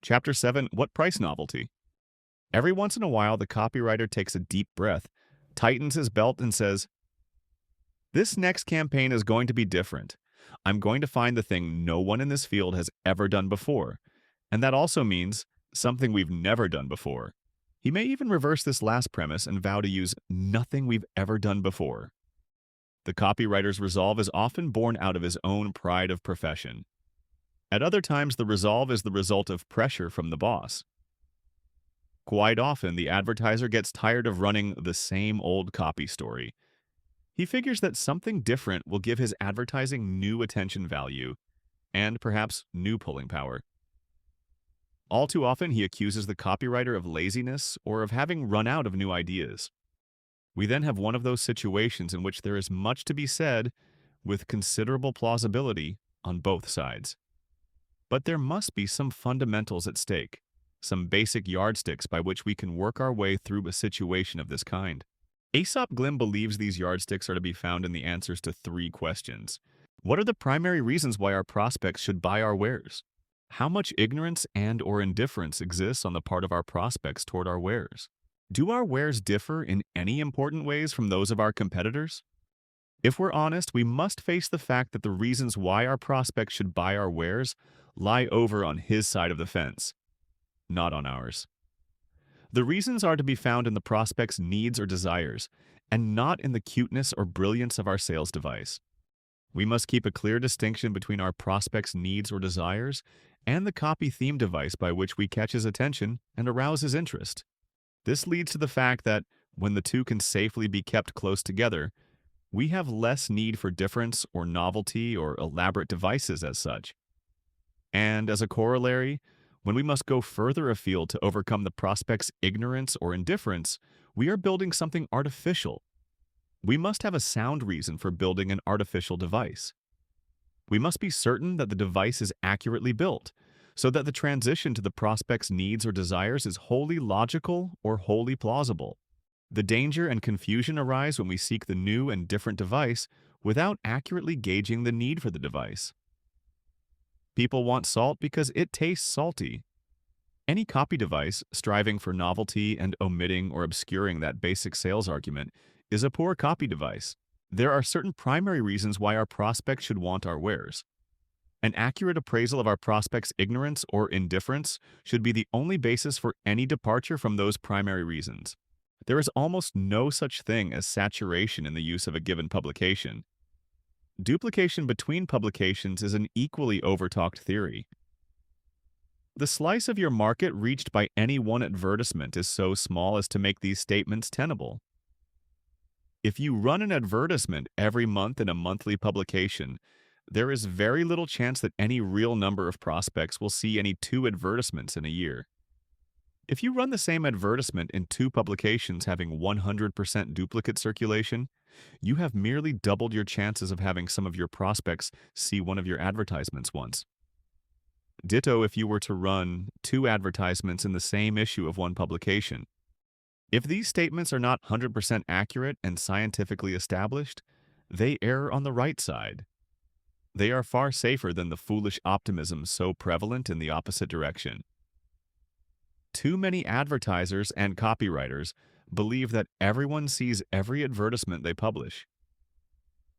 Chapter 7, What Price Novelty? Every once in a while, the copywriter takes a deep breath, tightens his belt, and says, "This next campaign is going to be different. I'm going to find the thing no one in this field has ever done before. And that also means something we've never done before." He may even reverse this last premise and vow to use nothing we've ever done before. The copywriter's resolve is often born out of his own pride of profession. At other times, the resolve is the result of pressure from the boss. Quite often, the advertiser gets tired of running the same old copy story. He figures that something different will give his advertising new attention value and perhaps new pulling power. All too often, he accuses the copywriter of laziness or of having run out of new ideas. We then have one of those situations in which there is much to be said with considerable plausibility on both sides. But there must be some fundamentals at stake, some basic yardsticks by which we can work our way through a situation of this kind. Aesop Glim believes these yardsticks are to be found in the answers to three questions. What are the primary reasons why our prospects should buy our wares? How much ignorance and/or indifference exists on the part of our prospects toward our wares? Do our wares differ in any important ways from those of our competitors? If we're honest, we must face the fact that the reasons why our prospects should buy our wares lie over on his side of the fence, not on ours. The reasons are to be found in the prospect's needs or desires, and not in the cuteness or brilliance of our sales device. We must keep a clear distinction between our prospect's needs or desires and the copy theme device by which we catch his attention and arouse his interest. This leads to the fact that, when the two can safely be kept close together, we have less need for difference or novelty or elaborate devices as such. And as a corollary, when we must go further afield to overcome the prospect's ignorance or indifference, we are building something artificial. We must have a sound reason for building an artificial device. We must be certain that the device is accurately built, so that the transition to the prospect's needs or desires is wholly logical or wholly plausible. The danger and confusion arise when we seek the new and different device without accurately gauging the need for the device. People want salt because it tastes salty. Any copy device striving for novelty and omitting or obscuring that basic sales argument is a poor copy device. There are certain primary reasons why our prospects should want our wares. An accurate appraisal of our prospect's ignorance or indifference should be the only basis for any departure from those primary reasons. There is almost no such thing as saturation in the use of a given publication. Duplication between publications is an equally overtalked theory. The slice of your market reached by any one advertisement is so small as to make these statements tenable. If you run an advertisement every month in a monthly publication, there is very little chance that any real number of prospects will see any two advertisements in a year. If you run the same advertisement in two publications having 100% duplicate circulation, you have merely doubled your chances of having some of your prospects see one of your advertisements once. Ditto if you were to run two advertisements in the same issue of one publication. If these statements are not 100% accurate and scientifically established, they err on the right side. They are far safer than the foolish optimism so prevalent in the opposite direction. Too many advertisers and copywriters believe that everyone sees every advertisement they publish.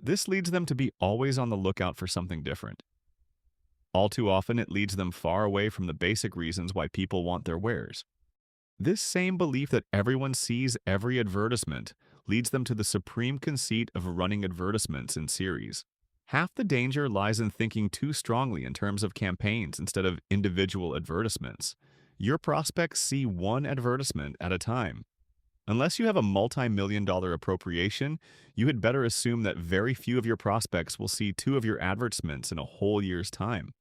This leads them to be always on the lookout for something different. All too often, it leads them far away from the basic reasons why people want their wares. This same belief that everyone sees every advertisement leads them to the supreme conceit of running advertisements in series. Half the danger lies in thinking too strongly in terms of campaigns instead of individual advertisements. Your prospects see one advertisement at a time. Unless you have a multi-million-dollar appropriation, you had better assume that very few of your prospects will see two of your advertisements in a whole year's time.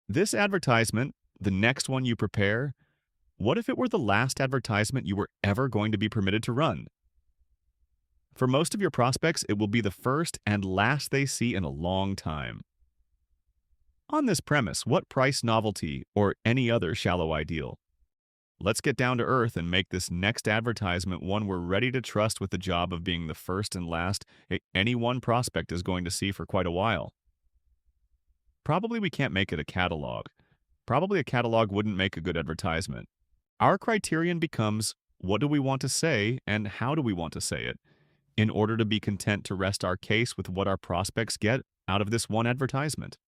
This advertisement, the next one you prepare, what if it were the last advertisement you were ever going to be permitted to run? For most of your prospects, it will be the first and last they see in a long time. On this premise, what price novelty or any other shallow ideal? Let's get down to earth and make this next advertisement one we're ready to trust with the job of being the first and last any one prospect is going to see for quite a while. Probably we can't make it a catalog. probably a catalog wouldn't make a good advertisement. Our criterion becomes, what do we want to say and how do we want to say it, in order to be content to rest our case with what our prospects get out of this one advertisement.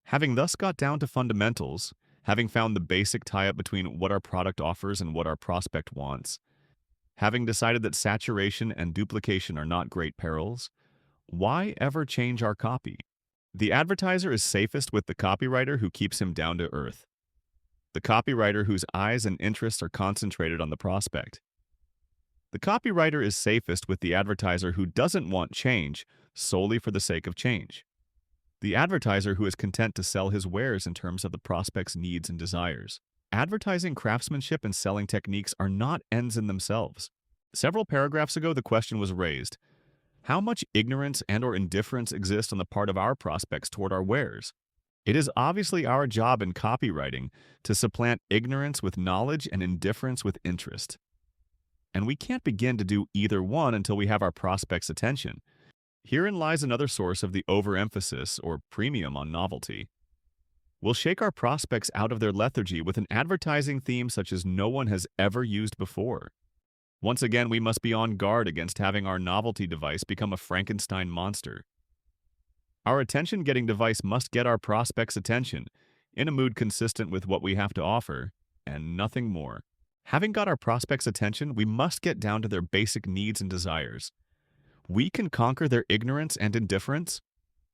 Having thus got down to fundamentals, having found the basic tie-up between what our product offers and what our prospect wants, having decided that saturation and duplication are not great perils, why ever change our copy? The advertiser is safest with the copywriter who keeps him down to earth. The copywriter whose eyes and interests are concentrated on the prospect. The copywriter is safest with the advertiser who doesn't want change solely for the sake of change. The advertiser who is content to sell his wares in terms of the prospect's needs and desires. Advertising craftsmanship and selling techniques are not ends in themselves. Several paragraphs ago, the question was raised: how much ignorance and/or indifference exists on the part of our prospects toward our wares? It is obviously our job in copywriting to supplant ignorance with knowledge and indifference with interest. And we can't begin to do either one until we have our prospects' attention. Herein lies another source of the overemphasis or premium on novelty. We'll shake our prospects out of their lethargy with an advertising theme such as no one has ever used before. Once again, we must be on guard against having our novelty device become a Frankenstein monster. Our attention-getting device must get our prospects' attention, in a mood consistent with what we have to offer, and nothing more. Having got our prospects' attention, we must get down to their basic needs and desires. We can conquer their ignorance and indifference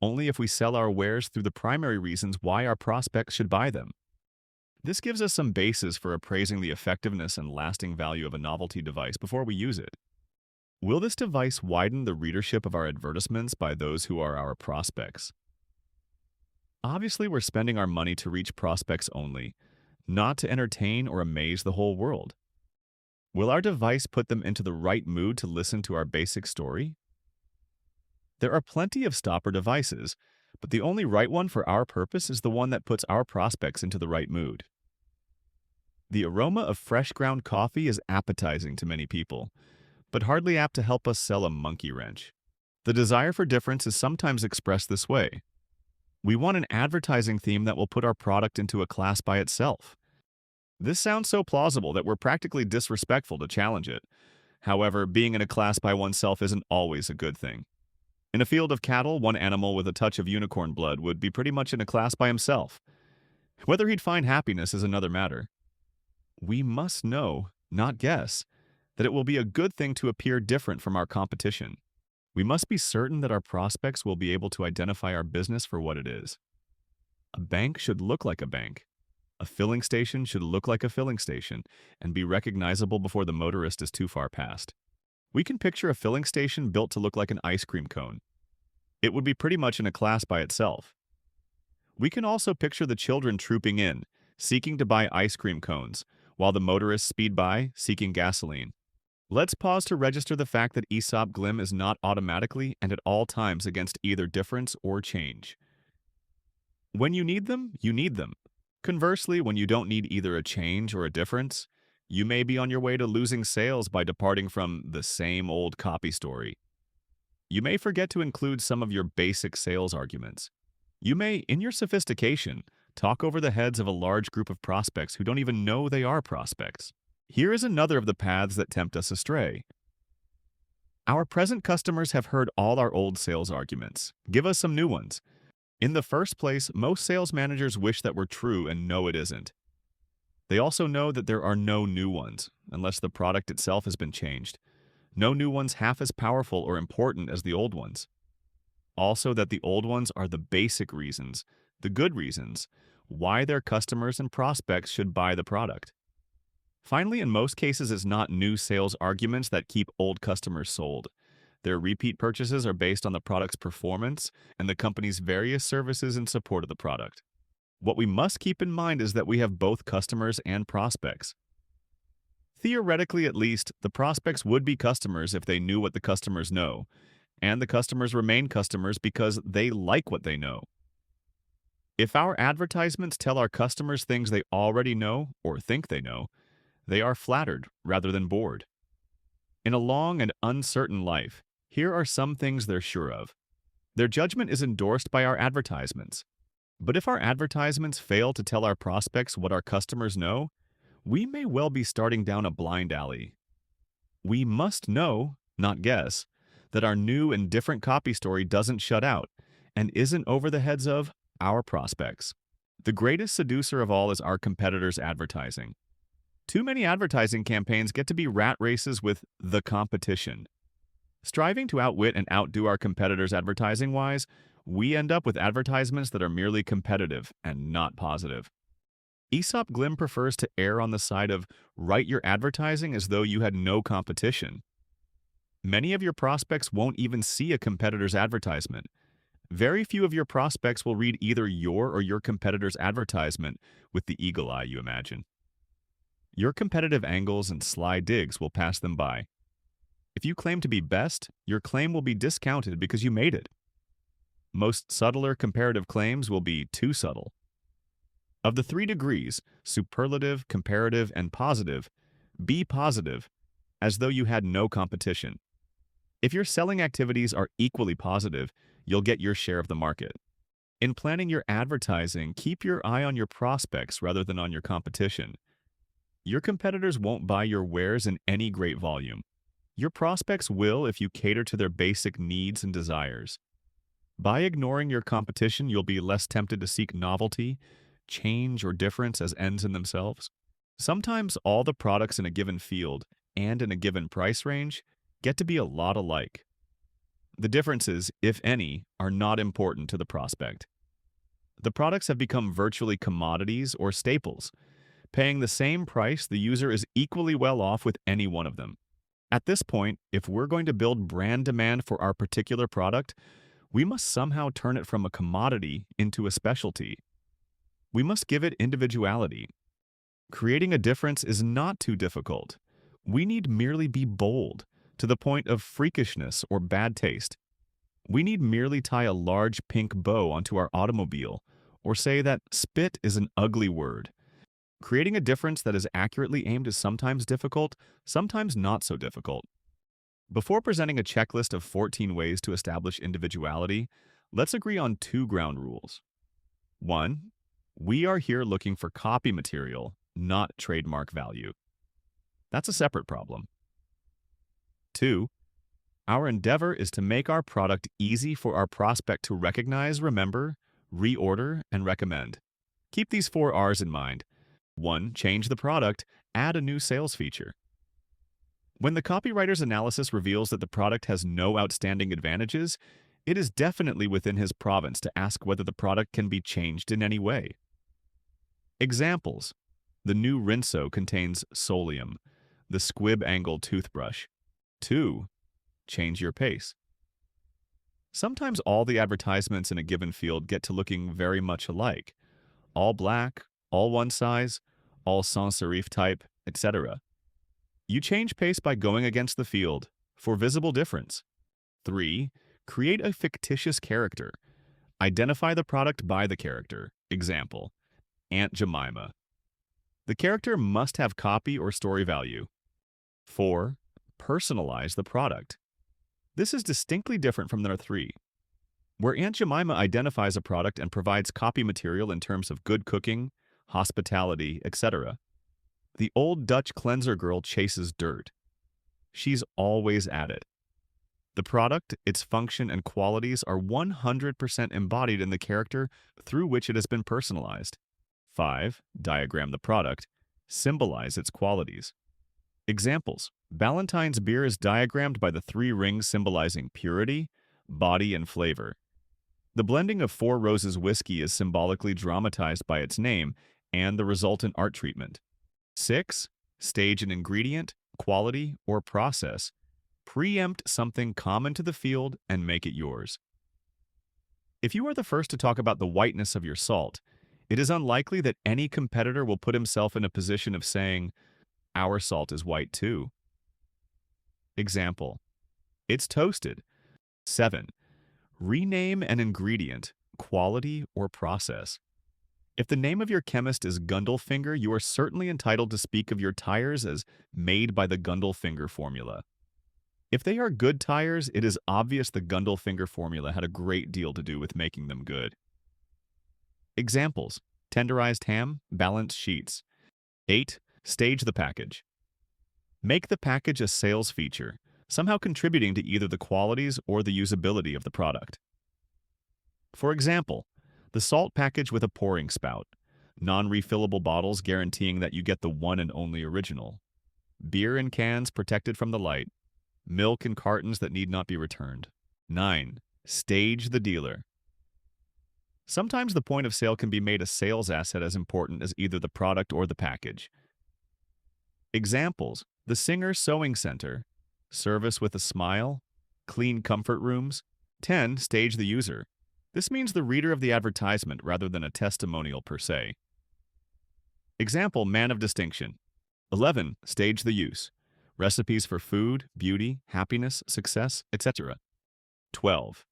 only if we sell our wares through the primary reasons why our prospects should buy them. This gives us some basis for appraising the effectiveness and lasting value of a novelty device before we use it. Will this device widen the readership of our advertisements by those who are our prospects? Obviously, we're spending our money to reach prospects only, not to entertain or amaze the whole world. Will our device put them into the right mood to listen to our basic story? There are plenty of stopper devices, but the only right one for our purpose is the one that puts our prospects into the right mood. The aroma of fresh ground coffee is appetizing to many people, but hardly apt to help us sell a monkey wrench. The desire for difference is sometimes expressed this way. We want an advertising theme that will put our product into a class by itself. This sounds so plausible that we're practically disrespectful to challenge it. However, being in a class by oneself isn't always a good thing. In a field of cattle, one animal with a touch of unicorn blood would be pretty much in a class by himself. Whether he'd find happiness is another matter. We must know, not guess, that it will be a good thing to appear different from our competition. We must be certain that our prospects will be able to identify our business for what it is. A bank should look like a bank. A filling station should look like a filling station and be recognizable before the motorist is too far past. We can picture a filling station built to look like an ice cream cone. It would be pretty much in a class by itself. We can also picture the children trooping in, seeking to buy ice cream cones, while the motorists speed by, seeking gasoline. Let's pause to register the fact that Aesop Glim is not automatically and at all times against either difference or change. When you need them, you need them. Conversely, when you don't need either a change or a difference, you may be on your way to losing sales by departing from the same old copy story. You may forget to include some of your basic sales arguments. You may, in your sophistication, talk over the heads of a large group of prospects who don't even know they are prospects. Here is another of the paths that tempt us astray. Our present customers have heard all our old sales arguments. Give us some new ones. In the first place, most sales managers wish that we're true and know it isn't. They also know that there are no new ones, unless the product itself has been changed. No new ones half as powerful or important as the old ones. Also that the old ones are the basic reasons, the good reasons, why their customers and prospects should buy the product. Finally, in most cases, it's not new sales arguments that keep old customers sold. Their repeat purchases are based on the product's performance and the company's various services in support of the product. What we must keep in mind is that we have both customers and prospects. Theoretically, at least, the prospects would be customers if they knew what the customers know, and the customers remain customers because they like what they know. If our advertisements tell our customers things they already know or think they know, they are flattered rather than bored. In a long and uncertain life, here are some things they're sure of. Their judgment is endorsed by our advertisements. But if our advertisements fail to tell our prospects what our customers know, we may well be starting down a blind alley. We must know, not guess, that our new and different copy story doesn't shut out and isn't over the heads of our prospects. The greatest seducer of all is our competitors' advertising. Too many advertising campaigns get to be rat races with the competition. Striving to outwit and outdo our competitors advertising-wise, we end up with advertisements that are merely competitive and not positive. Aesop Glim prefers to err on the side of write your advertising as though you had no competition. Many of your prospects won't even see a competitor's advertisement. Very few of your prospects will read either your or your competitor's advertisement with the eagle eye you imagine. Your competitive angles and sly digs will pass them by. If you claim to be best, your claim will be discounted because you made it. Most subtler comparative claims will be too subtle. Of the 3 degrees, superlative, comparative, and positive, be positive, as though you had no competition. If your selling activities are equally positive, you'll get your share of the market. In planning your advertising, keep your eye on your prospects rather than on your competition. Your competitors won't buy your wares in any great volume. Your prospects will if you cater to their basic needs and desires. By ignoring your competition, you'll be less tempted to seek novelty, change, or difference as ends in themselves. Sometimes all the products in a given field and in a given price range get to be a lot alike. The differences, if any, are not important to the prospect. The products have become virtually commodities or staples. Paying the same price, the user is equally well off with any one of them. At this point, if we're going to build brand demand for our particular product, we must somehow turn it from a commodity into a specialty. We must give it individuality. Creating a difference is not too difficult. We need merely be bold, to the point of freakishness or bad taste. We need merely tie a large pink bow onto our automobile, or say that spit is an ugly word. Creating a difference that is accurately aimed is sometimes difficult, sometimes not so difficult. Before presenting a checklist of 14 ways to establish individuality, let's agree on 2 ground rules. 1. We are here looking for copy material, not trademark value. That's a separate problem. 2. Our endeavor is to make our product easy for our prospect to recognize, remember, reorder, and recommend. Keep these 4 R's in mind. 1. Change the product, add a new sales feature. When the copywriter's analysis reveals that the product has no outstanding advantages, it is definitely within his province to ask whether the product can be changed in any way. Examples. The new Rinso contains Solium, the squib angle toothbrush. 2. Change your pace. Sometimes all the advertisements in a given field get to looking very much alike. All black, all one size, all sans serif type, etc. You change pace by going against the field for visible difference. 3. Create a fictitious character. Identify the product by the character. Example, Aunt Jemima. The character must have copy or story value. 4. Personalize the product. This is distinctly different from number 3. Where Aunt Jemima identifies a product and provides copy material in terms of good cooking, hospitality, etc., the old Dutch cleanser girl chases dirt. She's always at it. The product, its function, and qualities are 100% embodied in the character through which it has been personalized. 5. Diagram the product. Symbolize its qualities. Examples. Ballantine's beer is diagrammed by the 3 rings symbolizing purity, body, and flavor. The blending of 4 Roses whiskey is symbolically dramatized by its name and the resultant art treatment. 6. Stage an ingredient, quality, or process. Preempt something common to the field and make it yours. If you are the first to talk about the whiteness of your salt, it is unlikely that any competitor will put himself in a position of saying, "Our salt is white too." Example. It's toasted. 7. Rename an ingredient, quality, or process. If the name of your chemist is Gundlefinger, you are certainly entitled to speak of your tires as made by the Gundlefinger formula. If they are good tires, it is obvious the Gundlefinger formula had a great deal to do with making them good. Examples: tenderized ham, balanced sheets. 8. Stage the package. Make the package a sales feature, somehow contributing to either the qualities or the usability of the product. For example, the salt package with a pouring spout, non-refillable bottles guaranteeing that you get the one and only original, beer in cans protected from the light, milk in cartons that need not be returned. 9. Stage the dealer. Sometimes the point of sale can be made a sales asset as important as either the product or the package. Examples: the Singer Sewing Center, service with a smile, clean comfort rooms. 10. Stage the user. This means the reader of the advertisement rather than a testimonial per se. Example: man of distinction. 11. Stage the use. Recipes for food, beauty, happiness, success, etc. 12.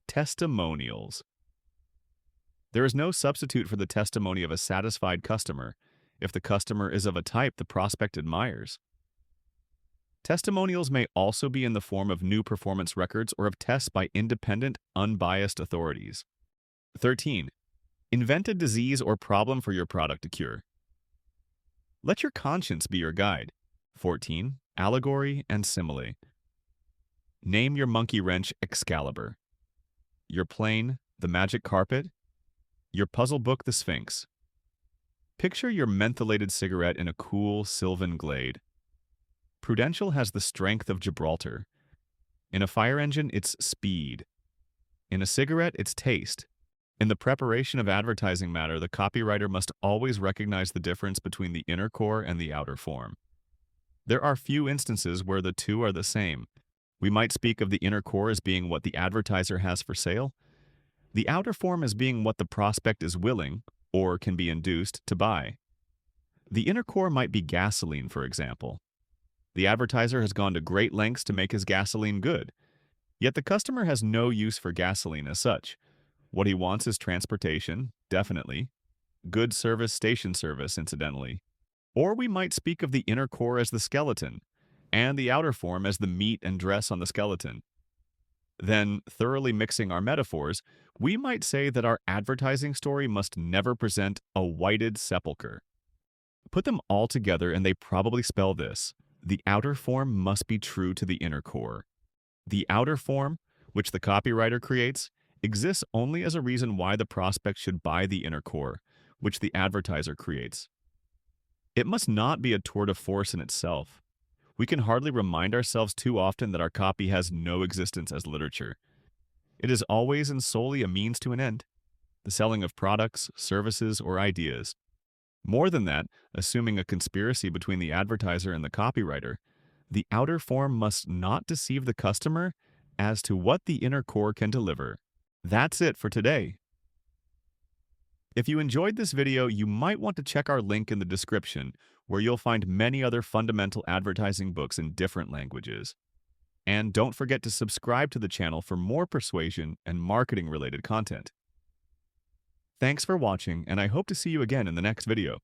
Testimonials. There is no substitute for the testimony of a satisfied customer if the customer is of a type the prospect admires. Testimonials may also be in the form of new performance records or of tests by independent, unbiased authorities. 13. Invent a disease or problem for your product to cure. Let your conscience be your guide. 14. Allegory and simile. Name your monkey wrench Excalibur, your plane the magic carpet, your puzzle book the Sphinx. Picture your mentholated cigarette in a cool sylvan glade. Prudential has the strength of Gibraltar. In a fire engine, it's speed. In a cigarette, it's taste. In the preparation of advertising matter, the copywriter must always recognize the difference between the inner core and the outer form. There are few instances where the two are the same. We might speak of the inner core as being what the advertiser has for sale, the outer form as being what the prospect is willing, or can be induced, to buy. The inner core might be gasoline, for example. The advertiser has gone to great lengths to make his gasoline good, yet the customer has no use for gasoline as such. What he wants is transportation, definitely, good service, station service, incidentally. Or we might speak of the inner core as the skeleton, and the outer form as the meat and dress on the skeleton. Then, thoroughly mixing our metaphors, we might say that our advertising story must never present a whited sepulcher. Put them all together and they probably spell this: the outer form must be true to the inner core. The outer form, which the copywriter creates, exists only as a reason why the prospect should buy the inner core, which the advertiser creates. It must not be a tour de force in itself. We can hardly remind ourselves too often that our copy has no existence as literature. It is always and solely a means to an end, the selling of products, services, or ideas. More than that, assuming a conspiracy between the advertiser and the copywriter, the outer form must not deceive the customer as to what the inner core can deliver. That's it for today. If you enjoyed this video, you might want to check our link in the description, where you'll find many other fundamental advertising books in different languages. And don't forget to subscribe to the channel for more persuasion and marketing-related content. Thanks for watching, and I hope to see you again in the next video.